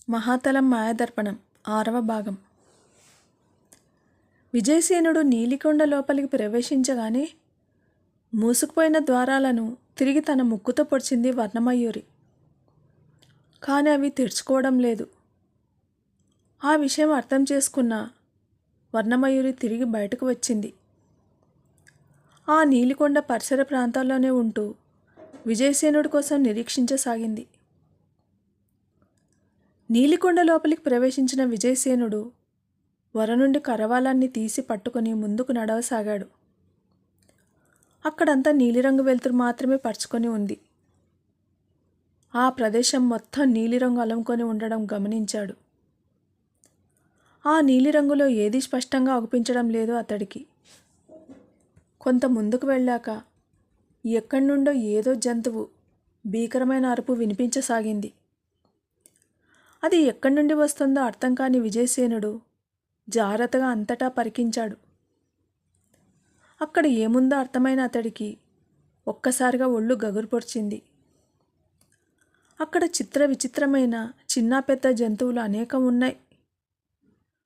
మహాతలం మాయాదర్పణం 6వ భాగం. విజయసేనుడు నీలికొండ లోపలికి ప్రవేశించగానే మూసుకుపోయిన ద్వారాలను తిరిగి తన ముక్కుతో పొడిచింది వర్ణమయూరి. కానీ అవి తెరుచుకోవడం లేదు. ఆ విషయం అర్థం చేసుకున్న వర్ణమయూరి తిరిగి బయటకు వచ్చింది. ఆ నీలికొండ పరిసర ప్రాంతాల్లోనే ఉంటూ విజయసేనుడి కోసం నిరీక్షించసాగింది. నీలికొండ లోపలికి ప్రవేశించిన విజయసేనుడు వర నుండి కరవాలాన్ని తీసి పట్టుకుని ముందుకు నడవసాగాడు. అక్కడంతా నీలిరంగు వెలుతురు మాత్రమే పరుచుకొని ఉంది. ఆ ప్రదేశం మొత్తం నీలిరంగు అలుముకొని ఉండడం గమనించాడు. ఆ నీలిరంగులో ఏదీ స్పష్టంగా అగుపించడం లేదు అతడికి. కొంత ముందుకు వెళ్ళాక ఎక్కడి నుండో ఏదో జంతువు భీకరమైన అరుపు వినిపించసాగింది. అది ఎక్కడి నుండి వస్తుందో అర్థం కాని విజయసేనుడు జాగ్రత్తగా అంతటా పరికించాడు. అక్కడ ఏముందో అర్థమైన అతడికి ఒక్కసారిగా ఒళ్ళు గగురు పొడిచింది. అక్కడ చిత్ర విచిత్రమైన చిన్న పెద్ద జంతువులు అనేకం ఉన్నాయి.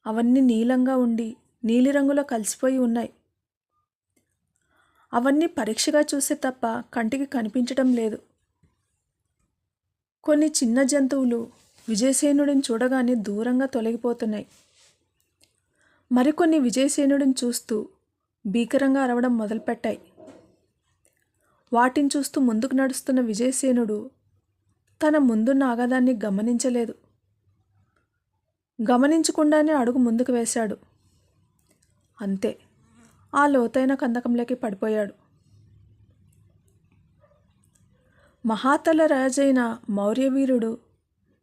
అవన్నీ నీలంగా ఉండి నీలిరంగులో కలిసిపోయి ఉన్నాయి. అవన్నీ పరీక్షగా చూస్తే తప్ప కంటికి కనిపించడం లేదు. కొన్ని చిన్న జంతువులు విజయసేనుడిని చూడగానే దూరంగా తొలగిపోతున్నాయి. మరికొన్ని విజయసేనుడిని చూస్తూ భీకరంగా అరవడం మొదలుపెట్టాయి. వాటిని చూస్తూ ముందుకు నడుస్తున్న విజయసేనుడు తన ముందున్న ఆగాధాన్ని గమనించలేదు. గమనించకుండానే అడుగు ముందుకు వేశాడు. అంతే, ఆ లోతైన కందకంలోకి పడిపోయాడు. మహాతల రాజైన మౌర్యవీరుడు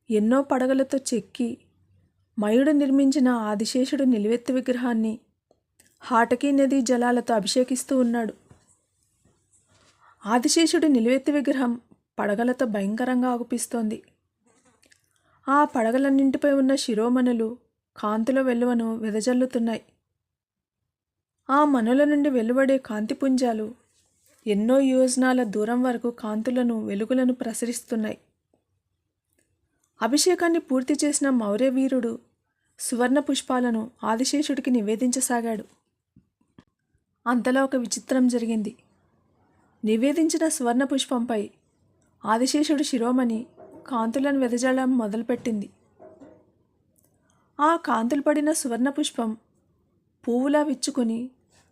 ఎన్నో పడగలతో చెక్కి మయుడు నిర్మించిన ఆదిశేషుడు నిలువెత్తు విగ్రహాన్ని హాటకీ నదీ జలాలతో అభిషేకిస్తూ ఉన్నాడు. ఆదిశేషుడి నిలువెత్తు విగ్రహం పడగలతో భయంకరంగా ఆగుపిస్తోంది. ఆ పడగలన్నింటిపై ఉన్న శిరోమణులు కాంతిలో వెలువను వెదజల్లుతున్నాయి. ఆ మనుల నుండి వెలువడే కాంతిపుంజాలు ఎన్నో యోజనాల దూరం వరకు కాంతులను వెలుగులను ప్రసరిస్తున్నాయి. అభిషేకాన్ని పూర్తి చేసిన మౌర్యవీరుడు సువర్ణ పుష్పాలను ఆదిశేషుడికి నివేదించసాగాడు. అంతలో ఒక విచిత్రం జరిగింది. నివేదించిన సువర్ణ పుష్పంపై ఆదిశేషుడి శిరోమణి కాంతులను వెదజల్లడం మొదలుపెట్టింది. ఆ కాంతులు పడిన సువర్ణ పుష్పం పువ్వులా విచ్చుకొని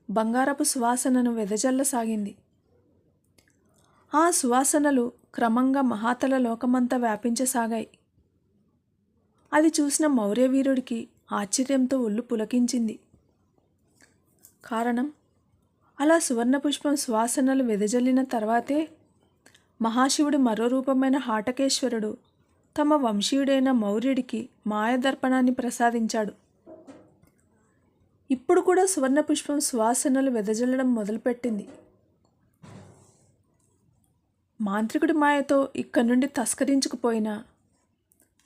బంగారపు సువాసనను వెదజల్లసాగింది. ఆ సువాసనలు క్రమంగా మహాతల లోకమంతా వ్యాపించసాగాయి. అది చూసిన మౌర్యవీరుడికి ఆశ్చర్యంతో ఒళ్ళు పులకించింది. కారణం, అలా సువర్ణ పుష్పం సువాసనలు వెదజల్లిన తర్వాతే మహాశివుడి మరో రూపమైన హాటకేశ్వరుడు తమ వంశీయుడైన మౌర్యుడికి మాయాదర్పణాన్ని ప్రసాదించాడు. ఇప్పుడు కూడా సువర్ణ పుష్పం సువాసనలు వెదజల్లడం మొదలుపెట్టింది. మాంత్రికుడి మాయతో ఇక్కడి నుండి తస్కరించుకుపోయిన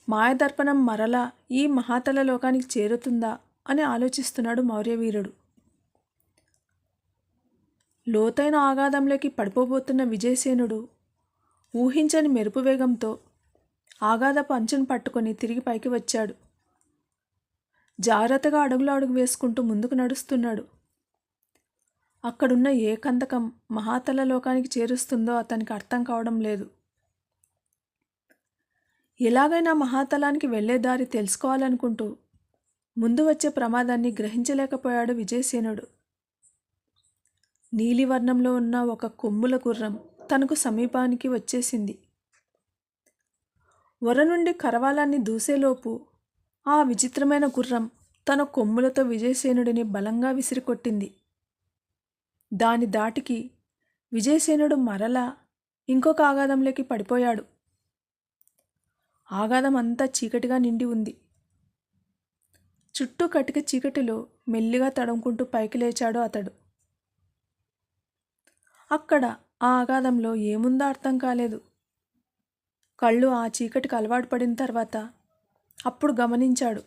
మాయదర్పణం మరలా ఈ మహాతల లోకానికి చేరుతుందా అని ఆలోచిస్తున్నాడు మౌర్యవీరుడు. లోతైన ఆగాధంలోకి పడిపోబోతున్న విజయసేనుడు ఊహించని మెరుపు వేగంతో ఆగాధపు అంచును పట్టుకొని తిరిగి పైకి వచ్చాడు. జాగ్రత్తగా అడుగులో అడుగు వేసుకుంటూ ముందుకు నడుస్తున్నాడు. అక్కడున్న ఏ కందకం మహాతల లోకానికి చేరుస్తుందో అతనికి అర్థం కావడం లేదు. ఎలాగైనా మహాతలానికి వెళ్లే దారి తెలుసుకోవాలనుకుంటూ ముందు వచ్చే ప్రమాదాన్ని గ్రహించలేకపోయాడు విజయసేనుడు. నీలివర్ణంలో ఉన్న ఒక కొమ్ముల గుర్రం తనకు సమీపానికి వచ్చేసింది. వర నుండి కరవాలాన్ని దూసేలోపు ఆ విచిత్రమైన గుర్రం తన కొమ్ములతో విజయసేనుడిని బలంగా విసిరికొట్టింది. దాని దాటికి విజయసేనుడు మరలా ఇంకొక ఆగాధంలోకి పడిపోయాడు. ఆగాధం అంతా చీకటిగా నిండి ఉంది. చుట్టూ కటిక చీకటిలో మెల్లిగా తడుముకుంటూ పైకి లేచాడు అతడు. అక్కడ ఆ ఆగాధంలో ఏముందో అర్థం కాలేదు. కళ్ళు ఆ చీకటికి అలవాటు పడిన తర్వాత అప్పుడు గమనించాడు.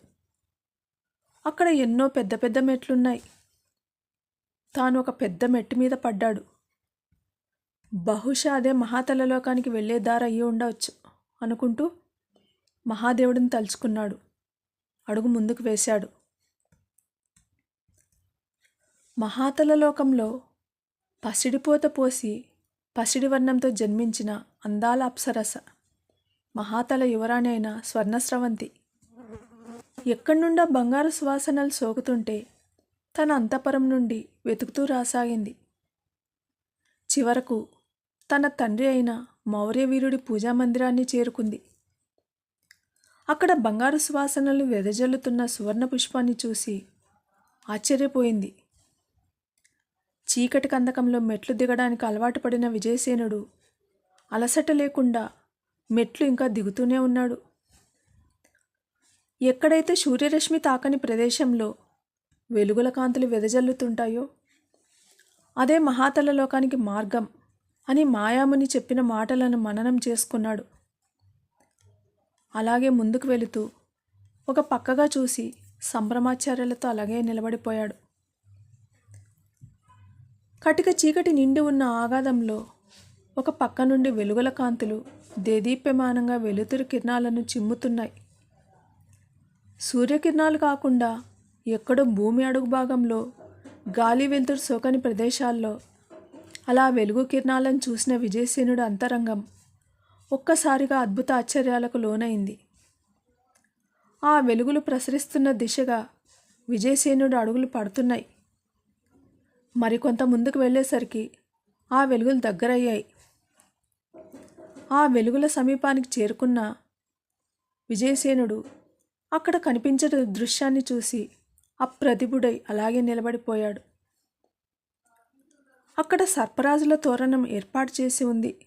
అక్కడ ఎన్నో పెద్ద పెద్ద మెట్లున్నాయి. తాను ఒక పెద్ద మెట్టు మీద పడ్డాడు. బహుశా అదే మహాతల లోకానికి వెళ్ళే దారి అయ్యి ఉండవచ్చు అనుకుంటూ మహాదేవుడిని తలుచుకున్నాడు. అడుగు ముందుకు వేశాడు. మహాతల లోకంలో పసిడిపోత పోసి పసిడి వర్ణంతో జన్మించిన అందాల అప్సరస, మహాతల యువరాణి అయిన స్వర్ణస్రవంతి ఎక్కడి నుండో బంగారు సువాసనలు సోకుతుంటే తన అంతఃపురం నుండి వెతుకుతూ రాసాగింది. చివరకు తన తండ్రి అయిన మౌర్యవీరుడి పూజామందిరాన్ని చేరుకుంది. అక్కడ బంగారు సువాసనలు వెదజల్లుతున్న సువర్ణ పుష్పాన్ని చూసి ఆశ్చర్యపోయింది. చీకటి కందకంలో మెట్లు దిగడానికి అలవాటు పడిన విజయసేనుడు అలసట లేకుండా మెట్లు ఇంకా దిగుతూనే ఉన్నాడు. ఎక్కడైతే సూర్యరశ్మి తాకని ప్రదేశంలో వెలుగుల కాంతులు వెదజల్లుతుంటాయో అదే మహాతల లోకానికి మార్గం అని మాయాముని చెప్పిన మాటలను మననం చేసుకున్నాడు. అలాగే ముందుకు వెళుతూ ఒక పక్కగా చూసి సంభ్రమాచార్యాలతో అలాగే నిలబడిపోయాడు. కటిక చీకటి నిండి ఉన్న ఆగాధంలో ఒక పక్క నుండి వెలుగుల కాంతులు దేదీప్యమానంగా వెలుతురు కిరణాలను చిమ్ముతున్నాయి. సూర్యకిరణాలు కాకుండా ఎక్కడో భూమి అడుగు భాగంలో గాలి వెలుతురు సోకని ప్రదేశాల్లో అలా వెలుగు కిరణాలను చూసిన విజయసేనుడు అంతరంగం ఒక్కసారిగా అద్భుత ఆశ్చర్యాలకు లోనైంది. ఆ వెలుగులు ప్రసరిస్తున్న దిశగా విజయసేనుడు అడుగులు పడుతున్నాయి. మరికొంత ముందుకు వెళ్ళేసరికి ఆ వెలుగులు దగ్గరయ్యాయి. ఆ వెలుగుల సమీపానికి చేరుకున్న విజయసేనుడు అక్కడ కనిపించిన దృశ్యాన్ని చూసి అప్రతిభుడై అలాగే నిలబడిపోయాడు. అక్కడ సర్పరాజుల తోరణం ఏర్పాటు చేసి ఉంది.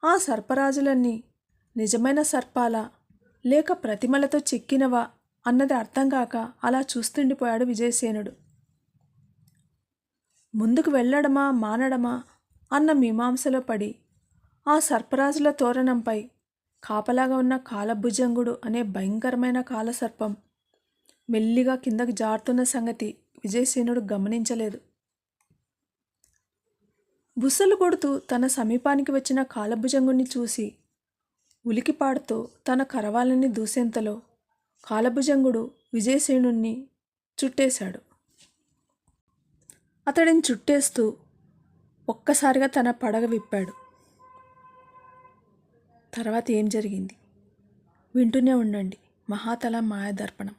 ఆ సర్పరాజులన్నీ నిజమైన సర్పాలా లేక ప్రతిమలతో చెక్కినవా అన్నది అర్థం కాక అలా చూస్తుండిపోయాడు విజయసేనుడు. ముందుకు వెళ్ళడమా మానడమా అన్న మీమాంసలో పడి ఆ సర్పరాజుల తోరణంపై కాపలాగా ఉన్న కాలభుజంగుడు అనే భయంకరమైన కాలసర్పం మెల్లిగా కిందకు జారుతున్న సంగతి విజయసేనుడు గమనించలేదు. బుసలు కొడుతూ తన సమీపానికి వచ్చిన కాలభుజంగుడిని చూసి ఉలికిపాడుతూ తన కరవాలని దూసేంతలో కాలభుజంగుడు విజయసేనుణ్ణి చుట్టేశాడు. అతడిని చుట్టేస్తూ ఒక్కసారిగా తన పడగ విప్పాడు. తర్వాత ఏం జరిగింది వింటూనే ఉండండి మహాతల మాయాదర్పణం.